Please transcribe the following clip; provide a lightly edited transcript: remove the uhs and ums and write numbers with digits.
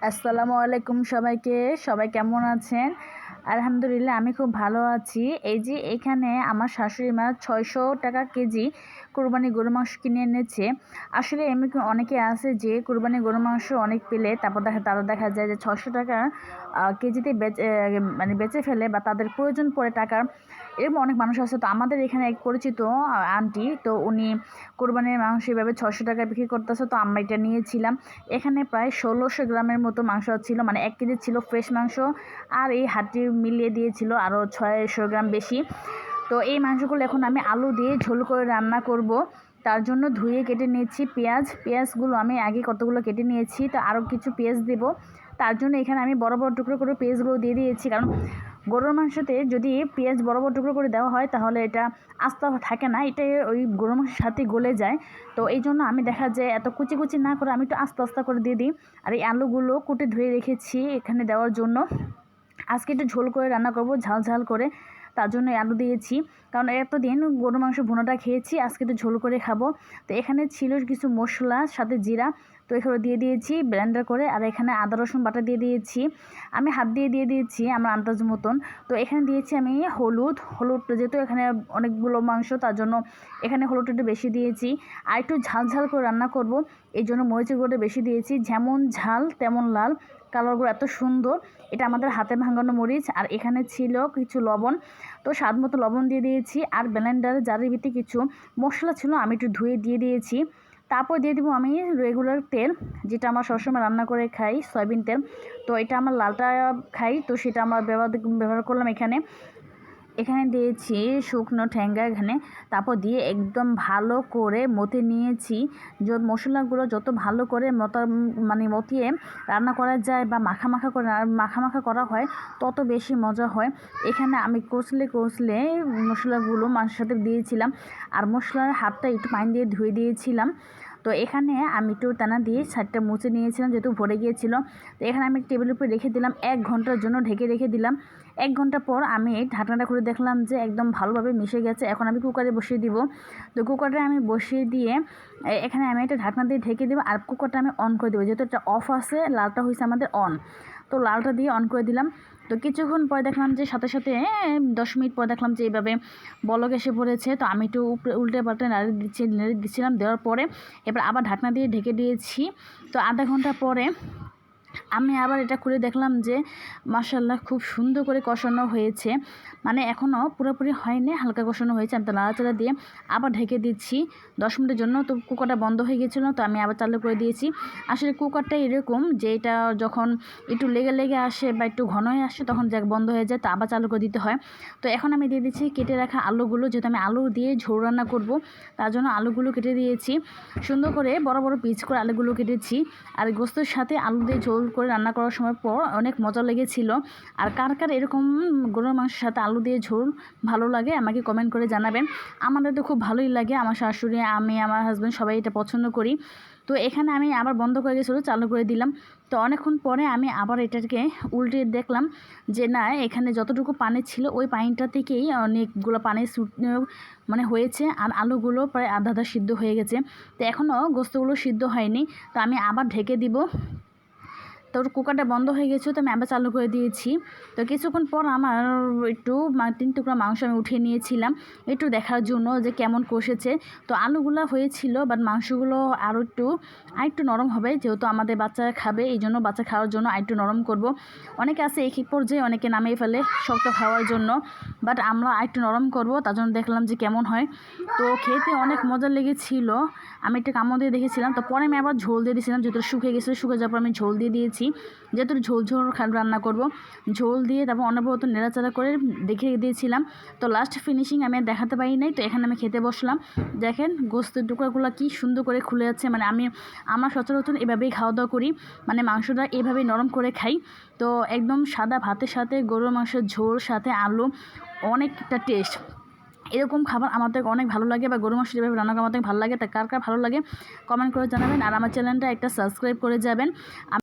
আসসালামু আলাইকুম সবাইকে। সবাই কেমন আছেন? আলহামদুলিল্লাহ আমি খুব ভালো আছি। এই যে এখানে আমার শাশুড়ি মা ৬০০ টাকা কেজি কোরবানি গরুর মাংস কিনে এনেছে। আসলে এমনি অনেকে আছে যে কোরবানি গরুর মাংস অনেক পেলে তারপর তারা দেখা যায় যে ৬০০ টাকা কেজিতে বেচে ফেলে বা তাদের প্রয়োজন পড়ে টাকার। এরকম অনেক মানুষ আছে। তো আমাদের এখানে এক পরিচিত আন্টি, তো উনি কোরবানির মাংস এভাবে ৬০০ টাকায় বিক্রি করতেছে। তো আমরা এটা নিয়েছিলাম। এখানে প্রায় ১৬০০ গ্রামের মতো মাংস ছিল, মানে ১ কেজি ছিল ফ্রেশ মাংস, আর এই হাড্ডি মিলিয়ে দিয়েছিল আরও ৬০০ গ্রাম বেশি। তো এই মাংসগুলো এখন আমি আলু দিয়ে ঝোল করে রান্না করব। তার জন্য ধুয়ে কেটে নিয়েছি পেঁয়াজগুলো আমি আগে কতগুলো কেটে নিয়েছি, তো আরও কিছু পেঁয়াজ দেবো। তার জন্য এখানে আমি বড় বড় টুকরো করে পেঁয়াজগুলো দিয়ে দিয়েছি, কারণ গরুর মাংসতে যদি পেঁয়াজ বড় বড় টুকরো করে দেওয়া হয় তাহলে এটা আস্তে থাকে না, এটা ওই গরুর মাংসের সাথে গলে যায়। তো এই জন্য আমি দেখা যায় এত কুচি কুচি না করে আমি একটু আস্তে আস্তে করে দিয়ে দিই। আর এই আলুগুলো কুটে ধুয়ে রেখেছি এখানে দেওয়ার জন্য। আজকে একটু ঝোল করে রান্না করব, ঝাল ঝাল করে, তার জন্য আলু দিয়েছি। কারণ এতদিন গরুর মাংস ভুনাটা খেয়েছি, আজকে একটু ঝোল করে খাবো। তো এখানে ছিল কিছু মশলা, সাথে জিরা, তো এখানে দিয়ে দিয়েছি ব্লেন্ডার করে। আর এখানে আদা রসুন বাটা দিয়ে দিয়েছি, আমি হাত দিয়ে দিয়েছি আমার আন্দাজ মতন। তো এখানে দিয়েছি আমি হলুদ, যেহেতু এখানে অনেকগুলো মাংস তার জন্য এখানে হলুদ একটু বেশি দিয়েছি। আর একটু ঝাল ঝাল করে রান্না করব, এই জন্য মরিচের গুঁড়োটা বেশি দিয়েছি। যেমন ঝাল তেমন লাল, কালারগুলো এত সুন্দর। এটা আমাদের হাতে ভাঙানো মরিচ। আর এখানে ছিল কিছু লবণ, তো স্বাদ মতো লবণ দিয়ে দিয়েছি। আর ব্লেন্ডারে জারের ভিতরে কিছু মশলা ছিল, আমি একটু ধুয়ে দিয়ে দিয়েছি। তারপর দিয়ে দেবো আমি রেগুলার তেল, যেটা আমার সবসময় রান্না করে খাই, সয়াবিন তেল। তো এটা আমার লালটা খাই, তো সেটা আমার ব্যবহার করলাম এখানে দিয়েছি শুকনো ঠ্যাঙ্গা এখানে। তারপর দিয়ে একদম ভালো করে মথে নিয়েছি। মশলাগুলো যত ভালো করে মতিয়ে রান্না করা যায় বা মাখা করা হয় তত বেশি মজা হয়। এখানে আমি কষলে মশলাগুলো মাংসের সাথে দিয়েছিলাম, আর মশলার হাতটা একটু পানি দিয়ে ধুয়ে দিয়েছিলাম। তো এখানে আমি একটু টানা দিয়ে সাইডটা মুছে নিয়েছিলাম, যেহেতু ভরে গিয়েছিল। তো এখানে আমি টেবিলের উপরে রেখে দিলাম, 1 ঘন্টার জন্য ঢেকে রেখে দিলাম। 1 ঘন্টা পর আমি ঢাকনাটা খুলে দেখলাম যে একদম ভালোভাবে মিশে গেছে। এখন আমি কুকারে বসিয়ে দিব। তো কুকারে আমি বসিয়ে দিয়ে এখানে আমি একটা ঢাকনা দিয়ে ঢেকে দেবো, আর কুকারটা আমি অন করে দেবো, যেহেতু এটা অফ আছে, লালটা হয়েছে আমাদের অন। তো লালটা দিয়ে অন করে দিলাম। তো কিছুক্ষণ পরে দেখলাম যে সাথে 10 মিনিট পর দেখলাম যে এইভাবে বলক এসে পড়েছে। তো আমি একটু উল্টে পাল্টে নেড়ে দিচ্ছিলাম। দেওয়ার পরে এবার আবার ঢাকনা দিয়ে ঢেকে দিয়েছি। তো আধা ঘন্টা পরে আমি আবার এটা খুলে দেখলাম যে মাশাআল্লাহ খুব সুন্দর করে কষানো হয়েছে, মানে এখনও পুরোপুরি হয়নি, হালকা কষানো হয়েছে। আমি তো নাড়াচাড়া দিয়ে আবার ঢেকে দিচ্ছি 10 মিনিটের জন্য। তো কুকারটা বন্ধ হয়ে গেছিলো, তো আমি আবার চালু করে দিয়েছি। আসলে কুকারটা এরকম যে এটা যখন একটু লেগে আসে বা একটু ঘন হয়ে আসে তখন বন্ধ হয়ে যায়, তো আবার চালু করে দিতে হয়। তো এখন আমি দিয়ে দিচ্ছি কেটে রাখা আলুগুলো, যেহেতু আমি আলু দিয়ে ঝোল রান্না করব তার জন্য আলুগুলো কেটে দিয়েছি। সুন্দর করে বড় বড় পিস করে আলুগুলো কেটেছি। আর গোস্তের সাথে আলু দিয়ে ঝোল করে রান্না করার সময় পর অনেক মজা লেগেছিল। আর কার এরকম গরুর মাংসের সাথে আলু দিয়ে ঝোল ভালো লাগে আমাকে কমেন্ট করে জানাবেন। আমাদের তো খুব ভালোই লাগে, আমার শাশুড়ি, আমি, আমার হাজব্যান্ড সবাই এটা পছন্দ করি। তো এখানে আমি আবার বন্ধ করে গেছিলো, চালু করে দিলাম। তো অনেকক্ষণ পরে আমি আবার এটাকে উল্টে দেখলাম যে না, এখানে যতটুকু পানি ছিল ওই পানিটা থেকেই অনেকগুলো পানি হয়েছে। আর আলুগুলো প্রায় আধা সিদ্ধ হয়ে গেছে। তো এখনও গোস্তগুলো সিদ্ধ হয়নি, তো আমি আবার ঢেকে দিব। তো কুকারটা বন্ধ হয়ে গেছে, তো আমি আবার চালু করে দিয়েছি। তো কিছুক্ষণ পর আমার একটু 3 টুকরা মাংস আমি উঠিয়ে নিয়েছিলাম একটু দেখার জন্য যে কেমন কষেছে। তো আলুগুলো হয়েছিল, বাট মাংসগুলো আরেকটু নরম হবে, যেহেতু আমাদের বাচ্চারা খাবে, এই জন্য বাচ্চা খাওয়ার জন্য আরেকটু নরম করব। অনেকে আছে এক পর্যায়ে অনেকে নামিয়ে ফেলে শক্ত খাওয়ার জন্য, বাট আমরা আরেকটু নরম করব, তার জন্য দেখলাম যে কেমন হয়। তো খেতে অনেক মজা লেগেছিল। আমি একটু কামড় দিয়ে দেখেছিলাম। তো পরে আমি আবার ঝোল দিয়ে দিয়েছিলাম, যেহেতু শুকিয়ে যাওয়ার পর আমি ঝোল দিয়ে দিয়েছি, যেহেতু ঝোল রান্না করব। ঝোল দিয়ে তারপর অনবরত নেড়াচাড়া করে দেখে দিয়েছিলাম। তো লাস্ট ফিনিশিং আমি আর দেখাতে পারি নাই। তো এখানে আমি খেতে বসলাম। দেখেন গোস্তের টুকরাগুলো কি সুন্দর করে খুলে যাচ্ছে, মানে আমার সচরাচর এভাবেই খাওয়া দাওয়া করি, মানে মাংসটা এভাবেই নরম করে খাই। তো একদম সাদা ভাতের সাথে গরুর মাংসের ঝোল সাথে আলু, অনেকটা টেস্ট। এরকম খাবার আমাদের অনেক ভালো লাগে, বা গরু মাংস যেভাবে রান্না করা আমাদের ভালো লাগে, তা কার ভালো লাগে কমেন্ট করে জানাবেন। আর আমার চ্যানেলটা একটা সাবস্ক্রাইব করে যাবেন।